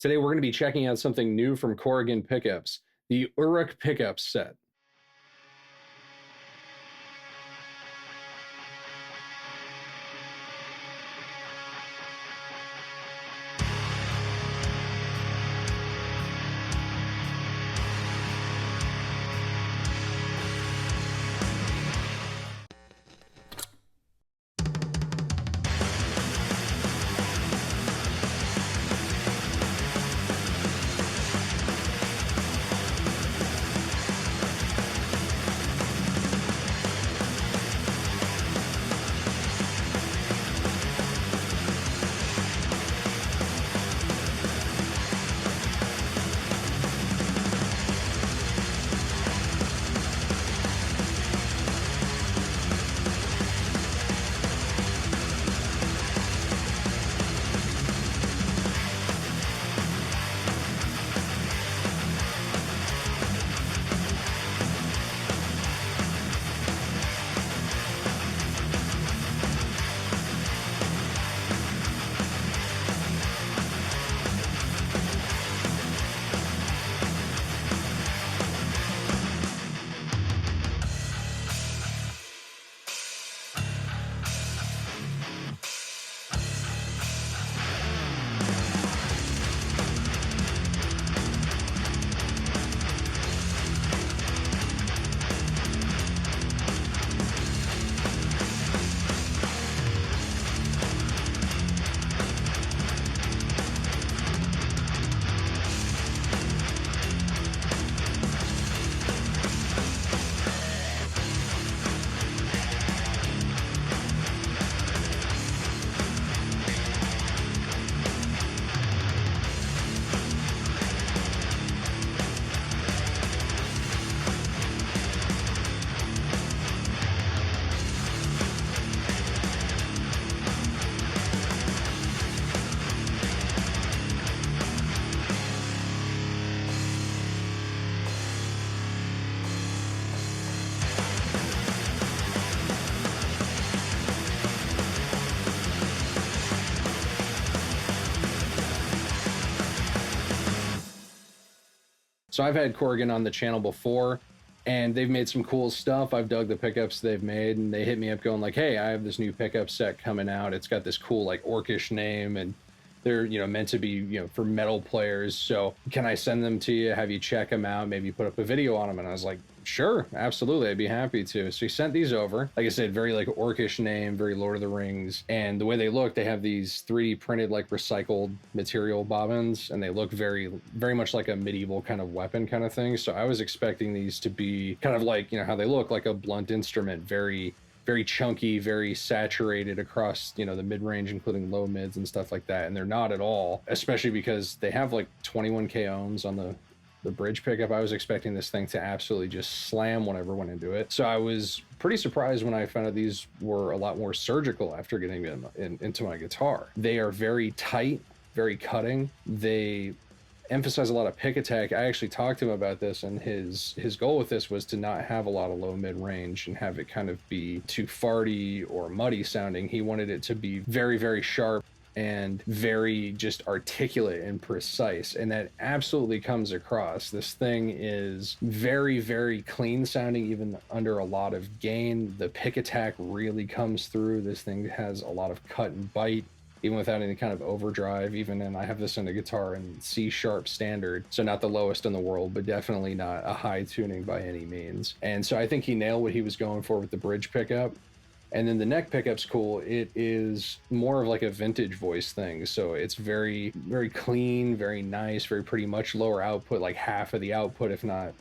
Today we're going to be checking out something new from Corrigan Pickups, the Uruk Pickup Set. So I've had Corrigan on the channel before, and they've made some cool stuff. I've dug the pickups they've made, and they hit me up going like, hey, I have this new pickup set coming out. It's got this cool like orcish name, and they're, meant to be, for metal players. So can I send them to you, have you check them out, maybe put up a video on them? And I was like, sure, absolutely, I'd be happy to. So he sent these over. Like I said, very like orcish name, very Lord of the Rings. And the way they look, they have these 3D printed like recycled material bobbins, and they look very, very much like a medieval kind of weapon kind of thing. So I was expecting these to be kind of like, how they look, like a blunt instrument, very chunky, very saturated across, the mid-range, including low mids and stuff like that. And they're not at all, especially because they have like 21k ohms on the bridge pickup. I was expecting this thing to absolutely just slam whenever I went into it. So I was pretty surprised when I found out these were a lot more surgical after getting them into my guitar. They are very tight, very cutting. They emphasize a lot of pick attack. I actually talked to him about this, and his goal with this was to not have a lot of low mid range and have it kind of be too farty or muddy sounding. He wanted it to be very, very sharp and very just articulate and precise, and that absolutely comes across. This thing is very, very clean sounding, even under a lot of gain. The pick attack really comes through. This thing has a lot of cut and bite, even without any kind of overdrive. And I have this in a guitar in C sharp standard, so not the lowest in the world, but definitely not a high tuning by any means. And so I think he nailed what he was going for with the bridge pickup. And then the neck pickup's cool. It is more of like a vintage voice thing. So it's very, very clean, very nice, very pretty much lower output, like half of the output, if not,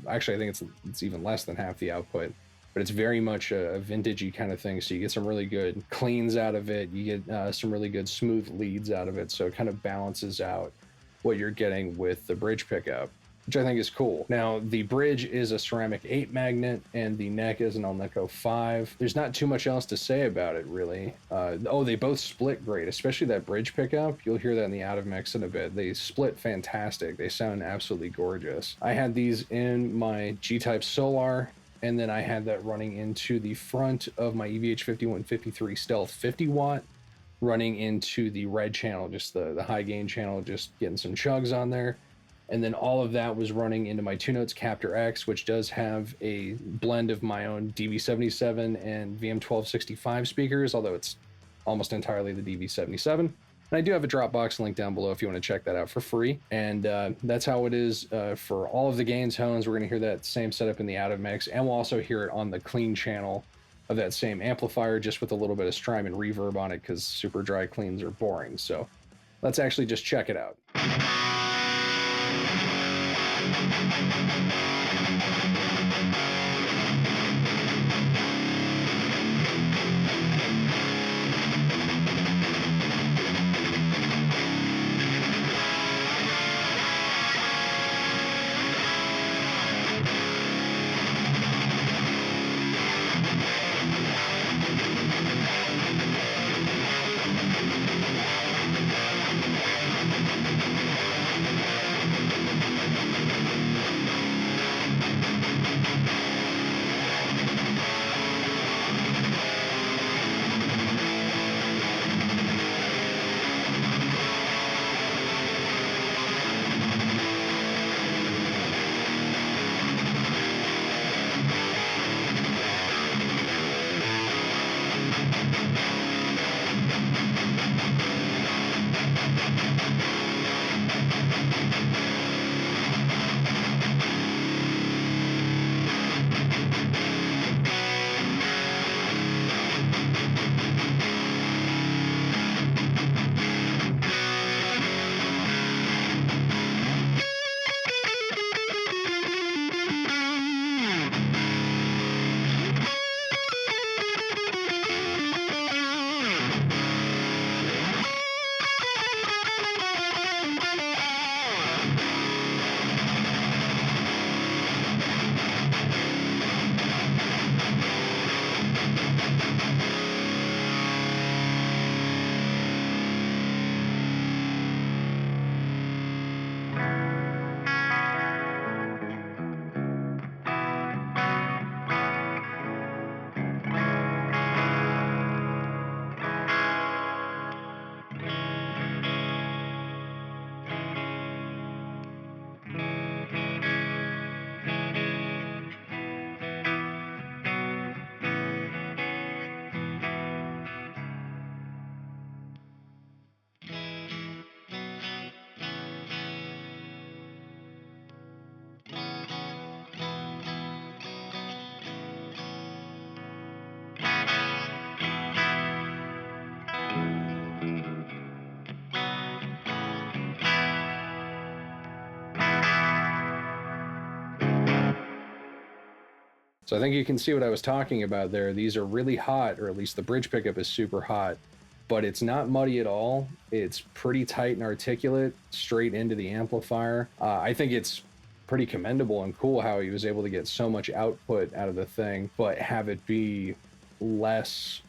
actually, I think it's even less than half the output. But it's very much a vintagey kind of thing. So you get some really good cleans out of it. You get some really good smooth leads out of it. So it kind of balances out what you're getting with the bridge pickup, which I think is cool. Now, the bridge is a ceramic 8 magnet, and the neck is an Alnico 5. There's not too much else to say about it, really. They both split great, especially that bridge pickup. You'll hear that in the out of mix in a bit. They split fantastic. They sound absolutely gorgeous. I had these in my G-Type Solar, and then I had that running into the front of my EVH 5153 Stealth 50 watt, running into the red channel, just the high gain channel, just getting some chugs on there. And then all of that was running into my 2 Notes Captor X, which does have a blend of my own DV77 and VM1265 speakers, although it's almost entirely the DV77. And I do have a Dropbox link down below if you want to check that out for free. And that's how it is for all of the gain tones. We're going to hear that same setup in the out of mix, and we'll also hear it on the clean channel of that same amplifier, just with a little bit of strime and reverb on it, because super dry cleans are boring. So let's actually just check it out. So I think you can see what I was talking about there. These are really hot, or at least the bridge pickup is super hot, but it's not muddy at all. It's pretty tight and articulate straight into the amplifier. I think it's pretty commendable and cool how he was able to get so much output out of the thing, but have it be less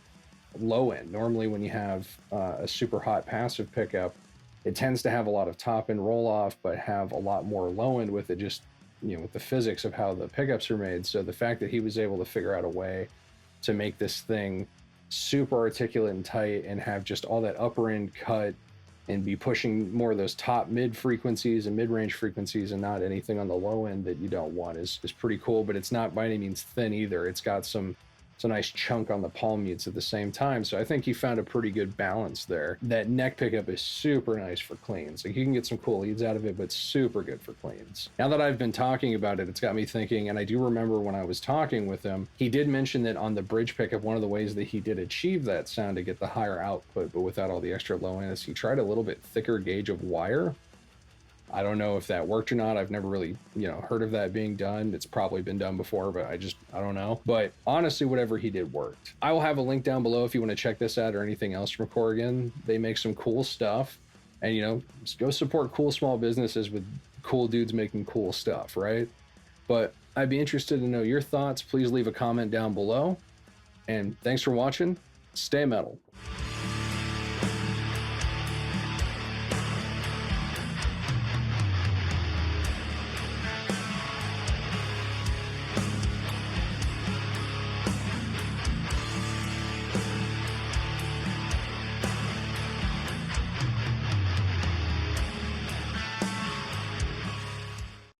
low end. Normally when you have a super hot passive pickup, it tends to have a lot of top end roll off, but have a lot more low end with it, just, you know, with the physics of how the pickups are made. So the fact that he was able to figure out a way to make this thing super articulate and tight and have just all that upper end cut and be pushing more of those top mid frequencies and mid-range frequencies and not anything on the low end that you don't want is pretty cool. But it's not by any means thin either. It's got some nice chunk on the palm mutes at the same time. So I think you found a pretty good balance there. That neck pickup is super nice for cleans. Like, you can get some cool leads out of it, but super good for cleans. Now that I've been talking about it, it's got me thinking, and I do remember when I was talking with him, he did mention that on the bridge pickup, one of the ways that he did achieve that sound to get the higher output, but without all the extra low end, is he tried a little bit thicker gauge of wire. I don't know if that worked or not. I've never really, heard of that being done. It's probably been done before, but I don't know. But honestly, whatever he did worked. I will have a link down below if you want to check this out or anything else from Corrigan. They make some cool stuff, and just go support cool small businesses with cool dudes making cool stuff, right? But I'd be interested to know your thoughts. Please leave a comment down below. And thanks for watching. Stay metal.